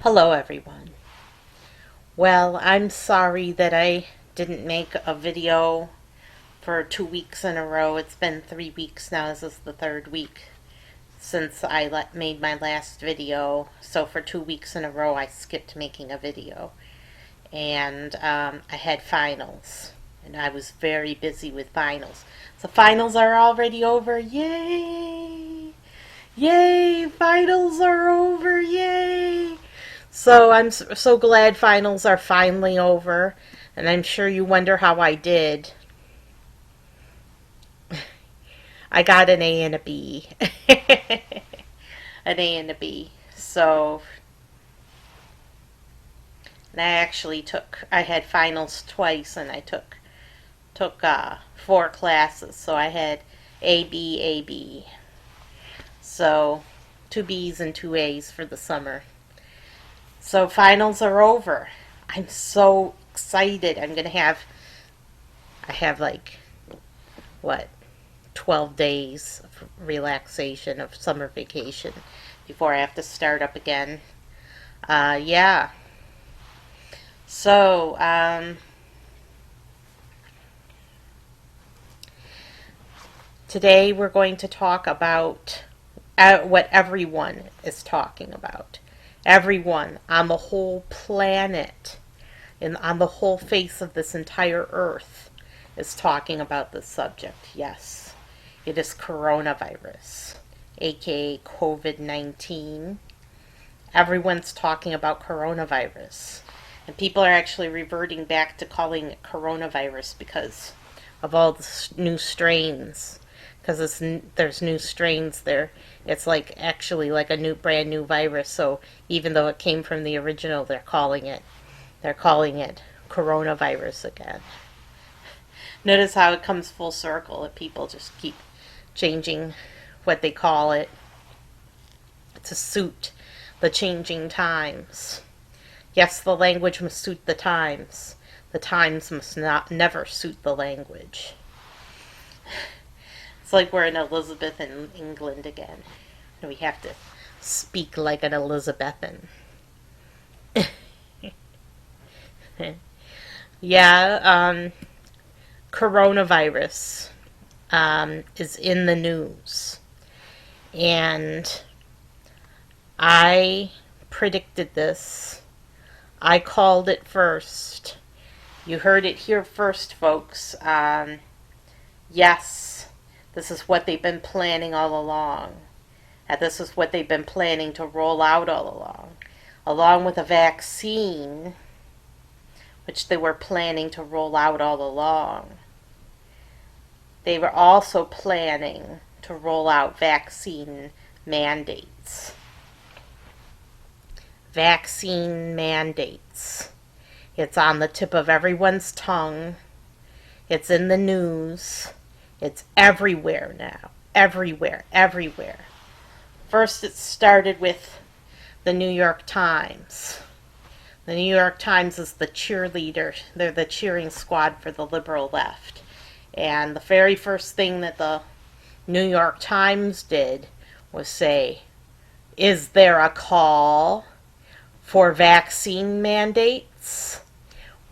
Hello, everyone. Well, I'm sorry that I didn't make a video for 2 weeks in a row. It's been 3 weeks now. This is the third week since I made my last video. So, for 2 weeks in a row, I skipped making a video. And I had finals. And I was very busy with finals. So, finals are already over. Yay! Yay! Finals are over. Yay! So I'm so glad finals are finally over, and I'm sure you wonder how I did. I got an A and a B. An A and a B. So, and I had finals twice, and I took 4 classes. So I had A, B, A, B. So, 2 B's and 2 A's for the summer. So finals are over. I'm so excited. I have like, what, 12 days of relaxation of summer vacation before I have to start up again. Yeah. So, today we're going to talk about what everyone is talking about. Everyone on the whole planet and on the whole face of this entire earth is talking about this subject. Yes, it is coronavirus, aka COVID 19. Everyone's talking about coronavirus. And people are actually reverting back to calling it coronavirus because of all the new strains. Because there's new strains there. It's like actually like a brand new virus. So even though it came from the original, they're calling it coronavirus again. Notice how it comes full circle. That people just keep changing what they call it to suit the changing times. Yes, the language must suit the times. The times must not never suit the language. It's like we're in Elizabethan England again. We have to speak like an Elizabethan. Yeah, coronavirus is in the news. And I predicted this. I called it first. You heard it here first, folks. Yes, this is what they've been planning all along. And this is what they've been planning to roll out all along. Along with a vaccine, which they were planning to roll out all along. They were also planning to roll out vaccine mandates. Vaccine mandates. It's on the tip of everyone's tongue. It's in the news. It's everywhere now. Everywhere, everywhere. First, it started with the New York Times. The New York Times is the cheerleader. They're the cheering squad for the liberal left. And the very first thing that the New York Times did was say, is there a call for vaccine mandates?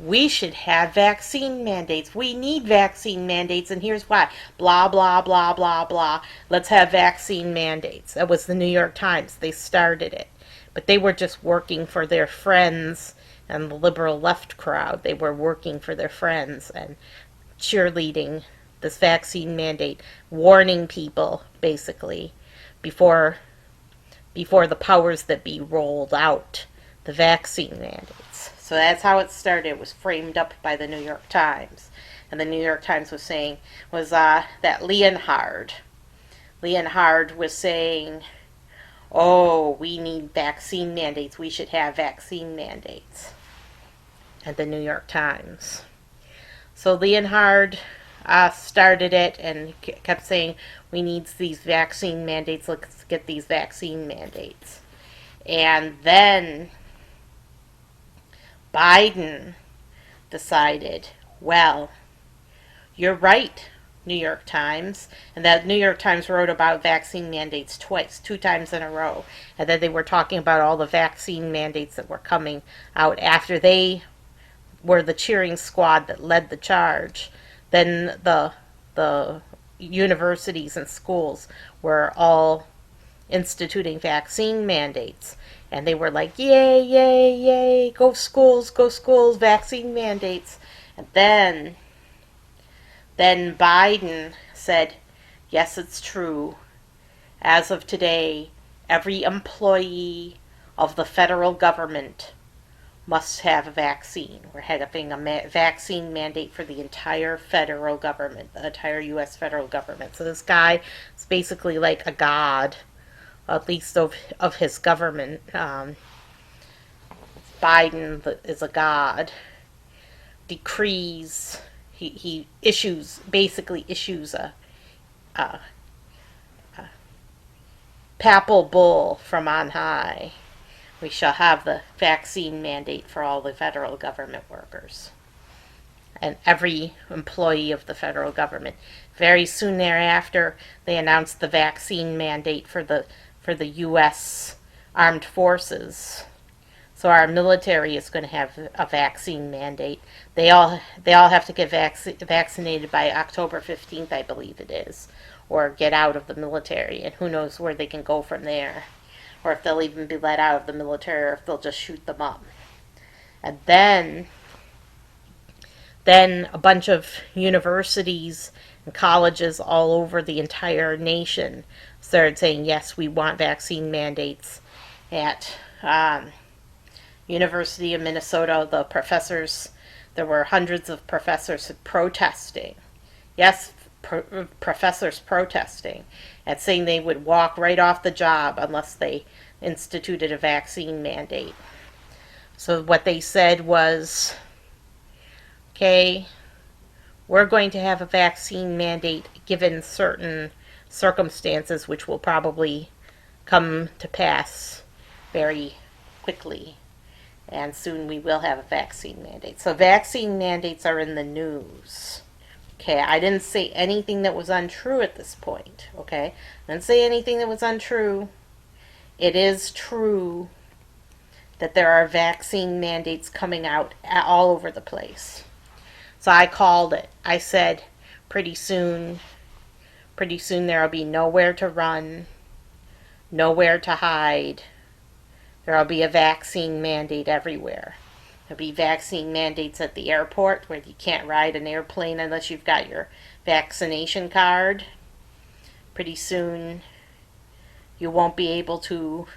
We should have vaccine mandates. We need vaccine mandates, and here's why. Blah, blah, blah, blah, blah. Let's have vaccine mandates. That was the New York Times. They started it. But they were just working for their friends and the liberal left crowd. They were working for their friends and cheerleading this vaccine mandate, warning people, basically, before the powers that be rolled out the vaccine mandates. So that's how it started. It was framed up by the New York Times. And the New York Times was saying, that Leonhard was saying, oh, we need vaccine mandates. We should have vaccine mandates. At the New York Times. So Leonhard started it and kept saying, we need these vaccine mandates. Let's get these vaccine mandates. And then Biden decided, well, you're right. New York Times, and that New York Times wrote about vaccine mandates twice, 2 times in a row. And then they were talking about all the vaccine mandates that were coming out after they were the cheering squad that led the charge. Then the universities and schools were all instituting vaccine mandates. And they were like, yay, yay, yay, go schools, vaccine mandates. And then Biden said, yes, it's true. As of today, every employee of the federal government must have a vaccine. We're having a vaccine mandate for the entire federal government, the entire U.S. federal government. So this guy is basically like a god, at least of his government. Biden is a god. Decrees. He basically issues a papal bull from on high. We shall have the vaccine mandate for all the federal government workers and every employee of the federal government. Very soon thereafter, they announced the vaccine mandate for the U.S. Armed Forces. So our military is going to have a vaccine mandate. They all have to get vaccinated by October 15th, I believe it is, or get out of the military, and who knows where they can go from there, or if they'll even be let out of the military, or if they'll just shoot them up. And then a bunch of universities and colleges all over the entire nation started saying, yes, we want vaccine mandates. At University of Minnesota, the professors, there were hundreds of professors protesting. Yes, professors protesting and saying they would walk right off the job unless they instituted a vaccine mandate. So what they said was, okay, we're going to have a vaccine mandate given certain circumstances, which will probably come to pass very quickly. And soon we will have a vaccine mandate. So vaccine mandates are in the news. Okay, I didn't say anything that was untrue at this point. Okay, I didn't say anything that was untrue. It is true that there are vaccine mandates coming out all over the place. So I called it. I said, pretty soon there will be nowhere to run, nowhere to hide. There will be a vaccine mandate everywhere. There'll be vaccine mandates at the airport where you can't ride an airplane unless you've got your vaccination card. Pretty soon you won't be able to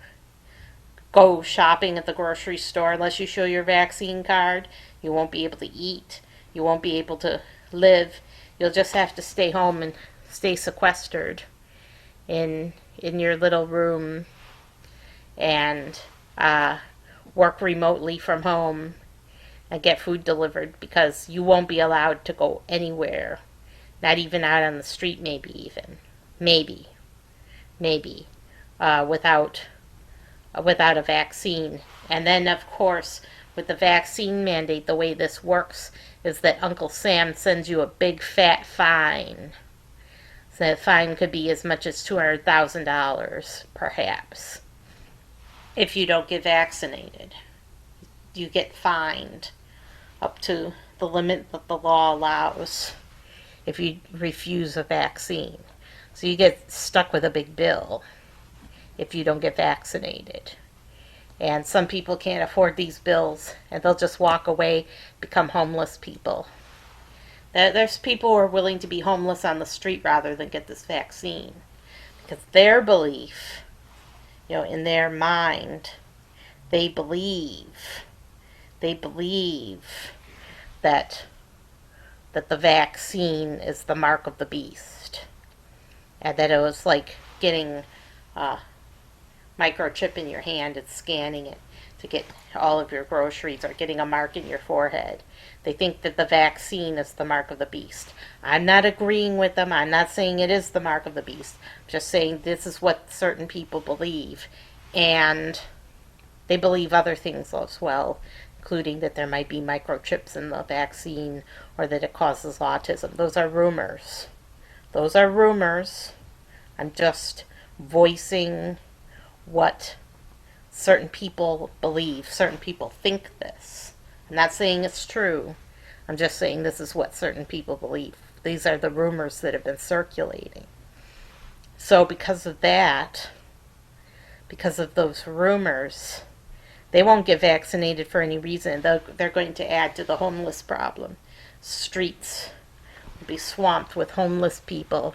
go shopping at the grocery store unless you show your vaccine card. You won't be able to eat. You won't be able to live. You'll just have to stay home and stay sequestered in your little room and work remotely from home and get food delivered, because you won't be allowed to go anywhere, not even out on the street, maybe without a vaccine. And then, of course, with the vaccine mandate, the way this works is that Uncle Sam sends you a big fat fine. So that fine could be as much as $200,000, perhaps. If you don't get vaccinated, you get fined up to the limit that the law allows if you refuse a vaccine. So you get stuck with a big bill if you don't get vaccinated. And some people can't afford these bills, and they'll just walk away, become homeless people. There's people who are willing to be homeless on the street rather than get this vaccine, because their belief, in their mind, they believe that the vaccine is the mark of the beast, and that it was like getting a microchip in your hand and scanning it to get all of your groceries, or getting a mark in your forehead. They think that the vaccine is the mark of the beast. I'm not agreeing with them. I'm not saying it is the mark of the beast. I'm just saying this is what certain people believe. And they believe other things as well, including that there might be microchips in the vaccine, or that it causes autism. Those are rumors. Those are rumors. I'm just voicing what certain people believe. Certain people think this. I'm not saying it's true. I'm just saying this is what certain people believe. These are the rumors that have been circulating. So because of that, because of those rumors, they won't get vaccinated for any reason. They're going to add to the homeless problem. Streets will be swamped with homeless people.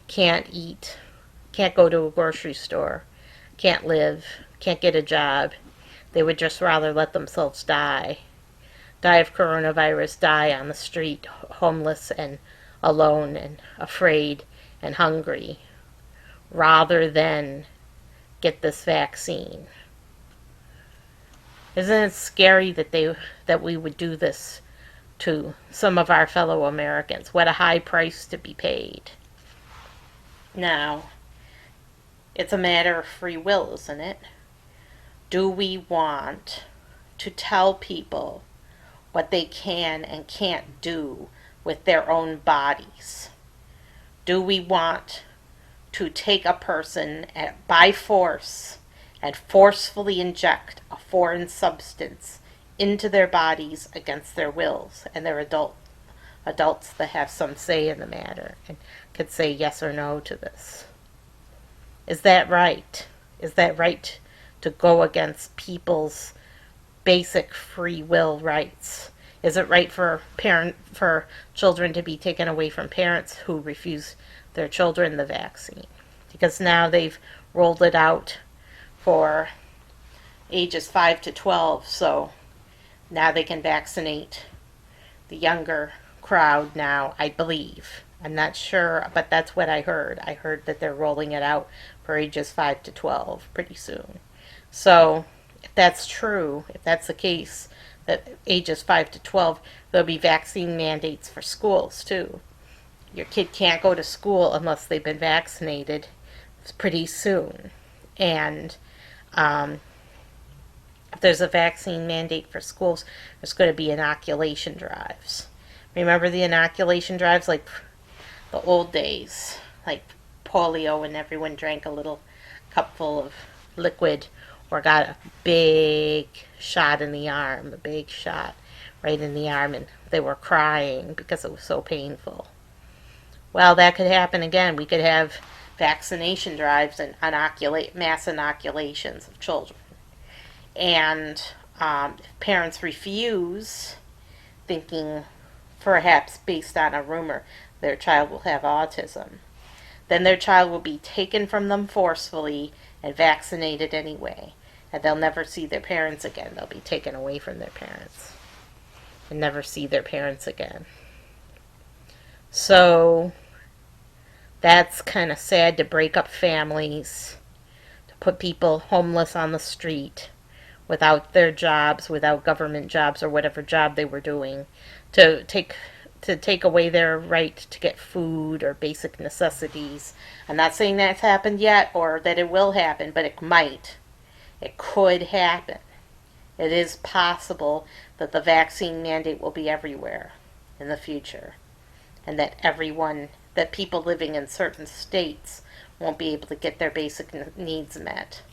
Can't eat, can't go to a grocery store, can't live, can't get a job. They would just rather let themselves die. Die of coronavirus, die on the street, homeless and alone and afraid and hungry, rather than get this vaccine. Isn't it scary that we would do this to some of our fellow Americans? What a high price to be paid. Now, it's a matter of free will, isn't it? Do we want to tell people what they can and can't do with their own bodies? Do we want to take a person by force and forcefully inject a foreign substance into their bodies against their wills, and they're adults that have some say in the matter and could say yes or no to this? Is that right? Is that right to go against people's basic free will rights? Is it right for children to be taken away from parents who refuse their children the vaccine? Because now they've rolled it out for ages 5 to 12, so now they can vaccinate the younger crowd now, I believe. I'm not sure, but that's what I heard. I heard that they're rolling it out for ages 5 to 12 pretty soon. So if that's true, if that's the case, that ages 5 to 12, there'll be vaccine mandates for schools too. Your kid can't go to school unless they've been vaccinated pretty soon. And if there's a vaccine mandate for schools, there's going to be inoculation drives. Remember the inoculation drives like the old days, like polio, when everyone drank a little cupful of liquid or got a big shot in the arm, a big shot right in the arm, and they were crying because it was so painful. Well, that could happen again. We could have vaccination drives and mass inoculations of children. And if parents refuse, thinking perhaps based on a rumor their child will have autism, then their child will be taken from them forcefully and vaccinated anyway. And they'll never see their parents again. They'll be taken away from their parents and never see their parents again. So that's kind of sad, to break up families, to put people homeless on the street without their jobs, without government jobs or whatever job they were doing, to take away their right to get food or basic necessities. I'm not saying that's happened yet or that it will happen, but it might. It could happen. It is possible that the vaccine mandate will be everywhere in the future, and that people living in certain states won't be able to get their basic needs met.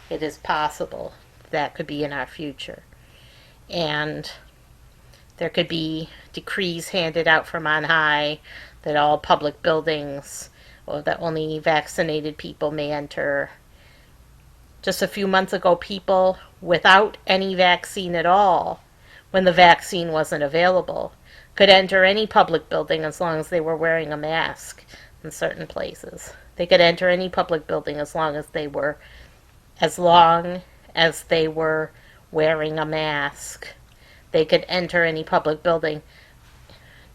It is possible that could be in our future. And there could be decrees handed out from on high that all public buildings, or that only vaccinated people may enter. Just a few months ago, people without any vaccine at all, when the vaccine wasn't available, could enter any public building as long as they were wearing a mask in certain places. They could enter any public building as long as they were wearing a mask. They could enter any public building.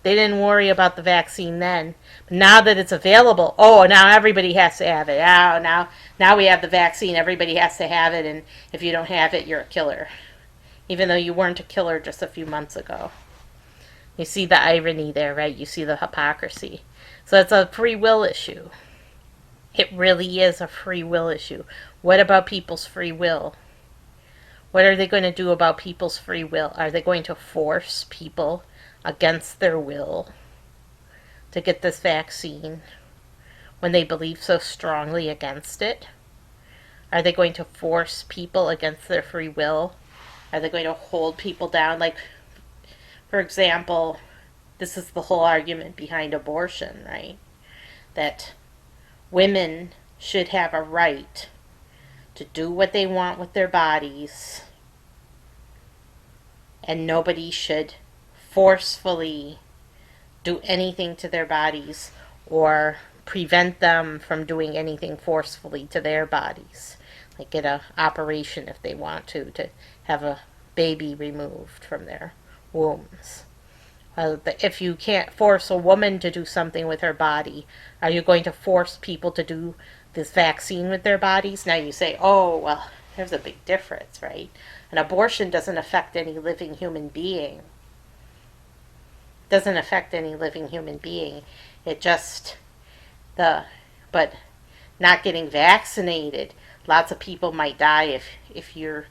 They didn't worry about the vaccine then. But now that it's available, now everybody has to have it. Now we have the vaccine, everybody has to have it, and if you don't have it, you're a killer. Even though you weren't a killer just a few months ago. You see the irony there, right? You see the hypocrisy. So it's a free will issue. It really is a free will issue. What about people's free will? What are they going to do about people's free will? Are they going to force people against their will to get this vaccine when they believe so strongly against it? Are they going to force people against their free will? Are they going to hold people down? Like, for example, this is the whole argument behind abortion, right? That women should have a right to do what they want with their bodies, and nobody should forcefully do anything to their bodies or prevent them from doing anything forcefully to their bodies. Like get an operation if they want to have a baby removed from their wombs. If you can't force a woman to do something with her body, are you going to force people to do this vaccine with their bodies? Now you say, oh, well, there's a big difference, right? An abortion doesn't affect any living human being. Doesn't affect any living human being. It just, but not getting vaccinated, lots of people might die if you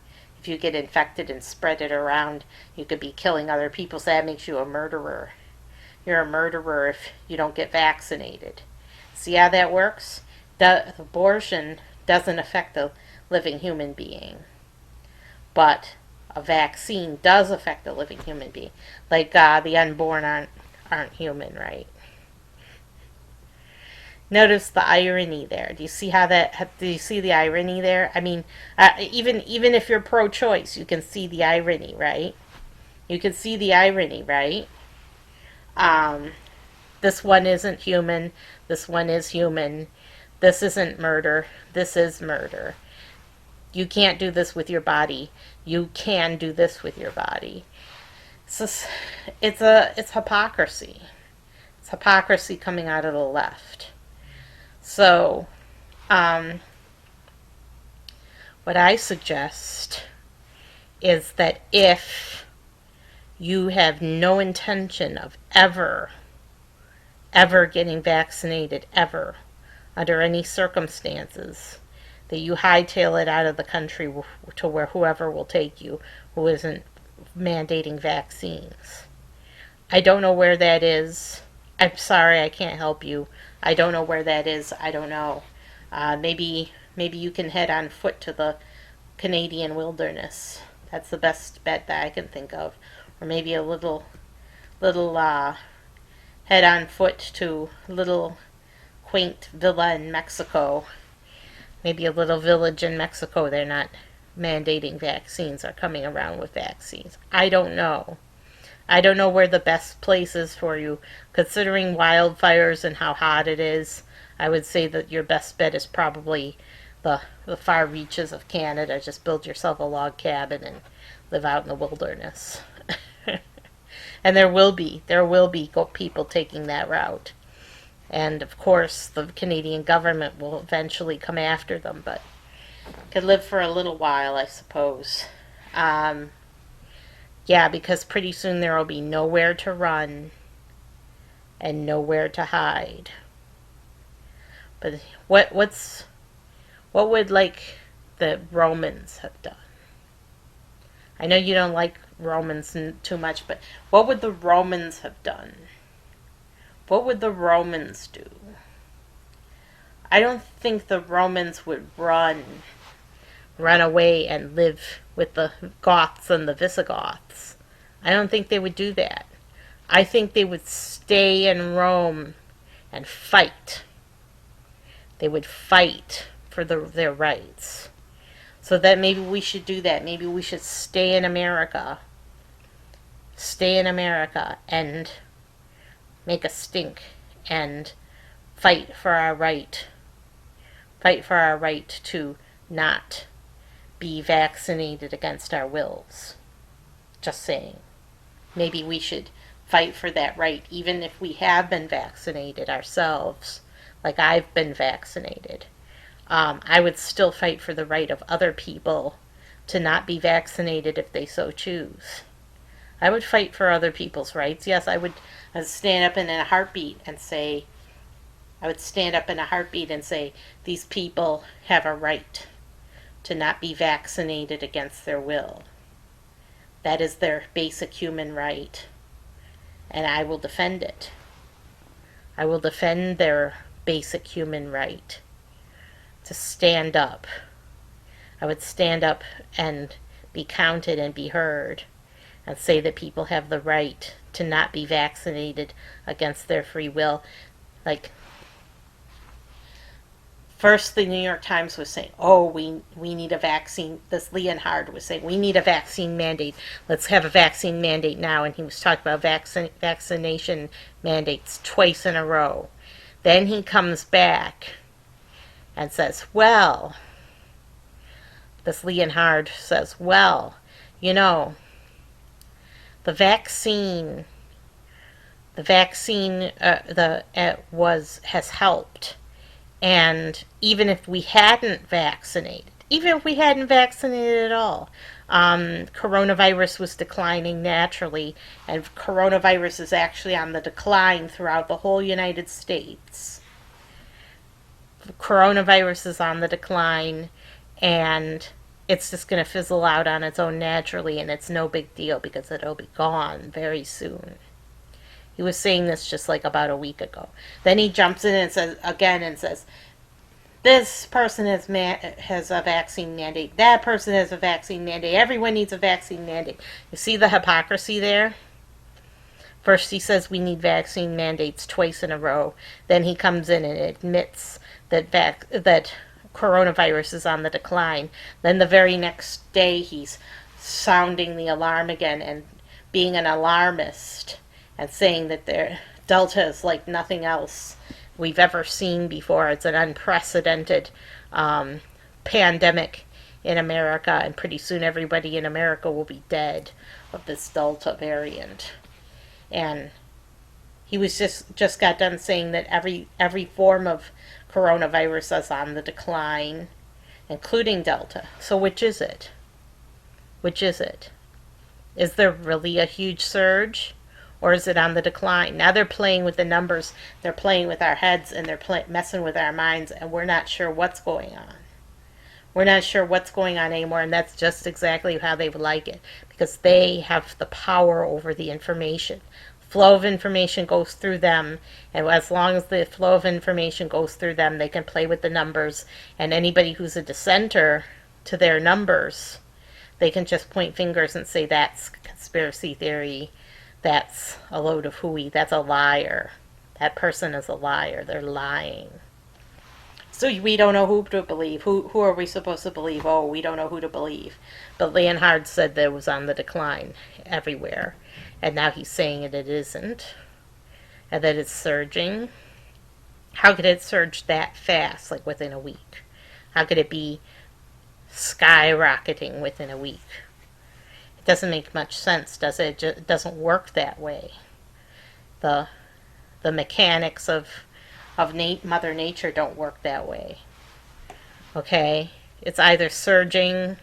get infected and spread it around. You could be killing other people, so that makes you a murderer. You're a murderer if you don't get vaccinated. See how that works? The abortion doesn't affect a living human being, but a vaccine does affect a living human being. Like the unborn aren't human, right? Notice the irony there. Do you see do you see the irony there? I mean, even if you're pro-choice, you can see the irony, right? You can see the irony, right? This one isn't human. This one is human. This isn't murder. This is murder. You can't do this with your body. You can do this with your body. It's hypocrisy. It's hypocrisy coming out of the left. So, what I suggest is that if you have no intention of ever getting vaccinated, ever, under any circumstances, that you hightail it out of the country to where whoever will take you who isn't mandating vaccines. I don't know where that is. I'm sorry, I can't help you. I don't know where that is. I don't know. Maybe you can head on foot to the Canadian wilderness. That's the best bet that I can think of. Or maybe a little head on foot to a little quaint villa in Mexico. Maybe a little village in Mexico. They're not mandating vaccines or coming around with vaccines. I don't know. I don't know where the best place is for you. Considering wildfires and how hot it is, I would say that your best bet is probably the far reaches of Canada. Just build yourself a log cabin and live out in the wilderness. And there will be people taking that route. And of course, the Canadian government will eventually come after them, but could live for a little while, I suppose. Yeah, because pretty soon there will be nowhere to run and nowhere to hide. But what would like the Romans have done? I know you don't like Romans too much, but what would the Romans have done? What would the Romans do? I don't think the Romans would run away and live with the Goths and the Visigoths. I don't think they would do that. I think they would stay in Rome and fight. They would fight for their rights. So that maybe we should do that. Maybe we should stay in America. Stay in America and make a stink and fight for our right. Fight for our right to not be vaccinated against our wills. Just saying. Maybe we should fight for that right, even if we have been vaccinated ourselves, like I've been vaccinated. I would still fight for the right of other people to not be vaccinated if they so choose. I would fight for other people's rights. Yes, I would stand up in a heartbeat and say, these people have a right to not be vaccinated against their will. That is their basic human right, and I will defend it. I will defend their basic human right to stand up. I would stand up and be counted and be heard and say that people have the right to not be vaccinated against their free will. Like, first the New York Times was saying, oh, we need a vaccine. This Leonhard was saying, we need a vaccine mandate. Let's have a vaccine mandate now. And he was talking about vaccination mandates twice in a row. Then he comes back and says, well, this Leonhard says, well, you know, the vaccine has helped, and even if we hadn't vaccinated at all, coronavirus was declining naturally, and coronavirus is actually on the decline throughout the whole United States. Coronavirus is on the decline, and it's just going to fizzle out on its own naturally, and it's no big deal because it'll be gone very soon. He was saying this just like about a week ago. Then he jumps in and says, this person has a vaccine mandate. That person has a vaccine mandate. Everyone needs a vaccine mandate. You see the hypocrisy there? First he says we need vaccine mandates twice in a row. Then he comes in and admits that coronavirus is on the decline. Then the very next day he's sounding the alarm again and being an alarmist and saying that Delta is like nothing else we've ever seen before. It's an unprecedented pandemic in America, and pretty soon everybody in America will be dead of this Delta variant. And he was just got done saying that every form of coronavirus is on the decline, including Delta. So which is it? Which is it? Is there really a huge surge? Or is it on the decline? Now they're playing with the numbers, they're playing with our heads, and they're messing with our minds, and we're not sure what's going on. We're not sure what's going on anymore, and that's just exactly how they would like it, because they have the power over the information. Flow of information goes through them, and as long as the flow of information goes through them, they can play with the numbers, and anybody who's a dissenter to their numbers, they can just point fingers and say that's conspiracy theory. That's a load of hooey. That's a liar. That person is a liar. They're lying. So we don't know who to believe. Who are we supposed to believe? Oh, we don't know who to believe. But Leonhard said that it was on the decline everywhere. And now he's saying it isn't. And that it's surging. How could it surge that fast, like within a week? How could it be skyrocketing within a week? It doesn't make much sense, does it? It doesn't work that way. The mechanics of Mother Nature don't work that way. Okay? It's either surging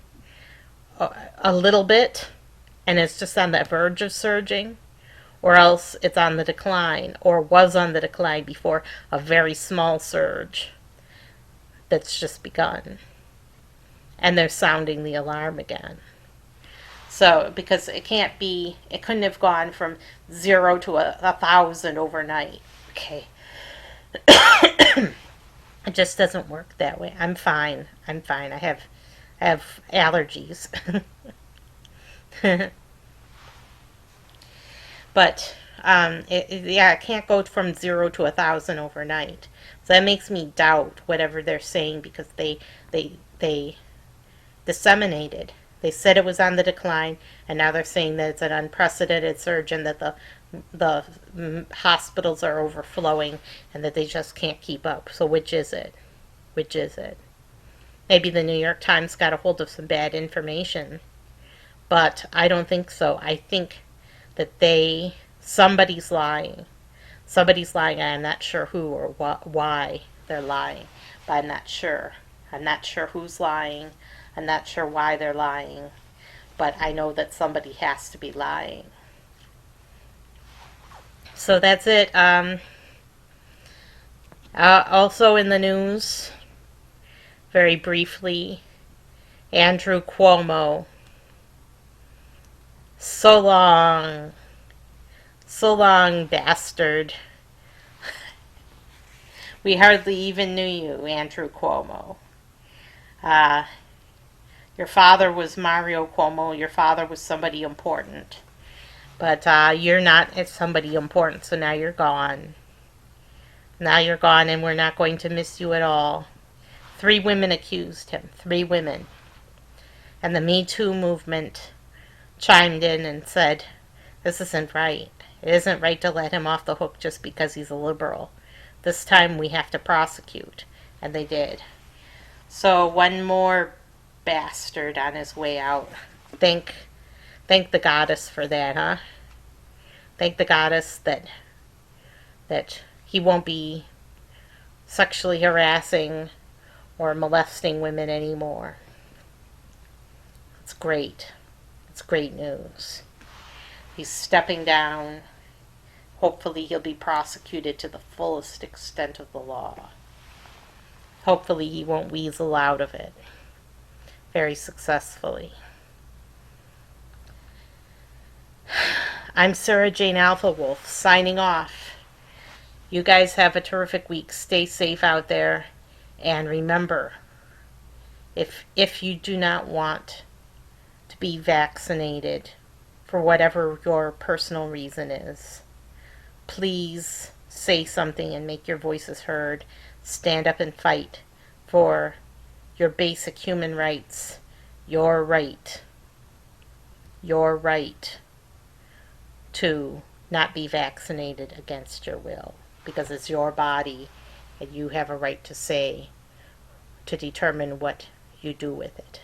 a little bit, and it's just on the verge of surging, or else it's on the decline, or was on the decline before a very small surge that's just begun. And they're sounding the alarm again. So, because it couldn't have gone from 0 to 1,000 overnight. Okay. It just doesn't work that way. I'm fine. I have allergies. But, it can't go from 0 to 1,000 overnight. So that makes me doubt whatever they're saying, because they disseminated. They said it was on the decline, and now they're saying that it's an unprecedented surge and that the hospitals are overflowing and that they just can't keep up. So which is it? Which is it? Maybe the New York Times got a hold of some bad information, but I don't think so. I think that somebody's lying. Somebody's lying, and I'm not sure who or why they're lying, but I'm not sure. I'm not sure who's lying. I'm not sure why they're lying, but I know that somebody has to be lying. So that's it. Also in the news, very briefly, Andrew Cuomo. So long, bastard. We hardly even knew you, Andrew Cuomo. Uh, your father was Mario Cuomo. Your father was somebody important. But you're not somebody important, so now you're gone. Now you're gone, and we're not going to miss you at all. 3 women accused him. 3 women. And the Me Too movement chimed in and said, this isn't right. It isn't right to let him off the hook just because he's a liberal. This time we have to prosecute. And they did. So one more bastard on his way out. Thank the goddess for that, huh? Thank the goddess that he won't be sexually harassing or molesting women anymore. It's great. It's great news. He's stepping down. Hopefully he'll be prosecuted to the fullest extent of the law. Hopefully he won't weasel out of it very successfully. I'm Sarah Jane Alpha Wolf, signing off. You guys have a terrific week. Stay safe out there. And remember, if you do not want to be vaccinated for whatever your personal reason is, please say something and make your voices heard. Stand up and fight for your basic human rights. Your right to not be vaccinated against your will, because it's your body and you have a right to determine what you do with it.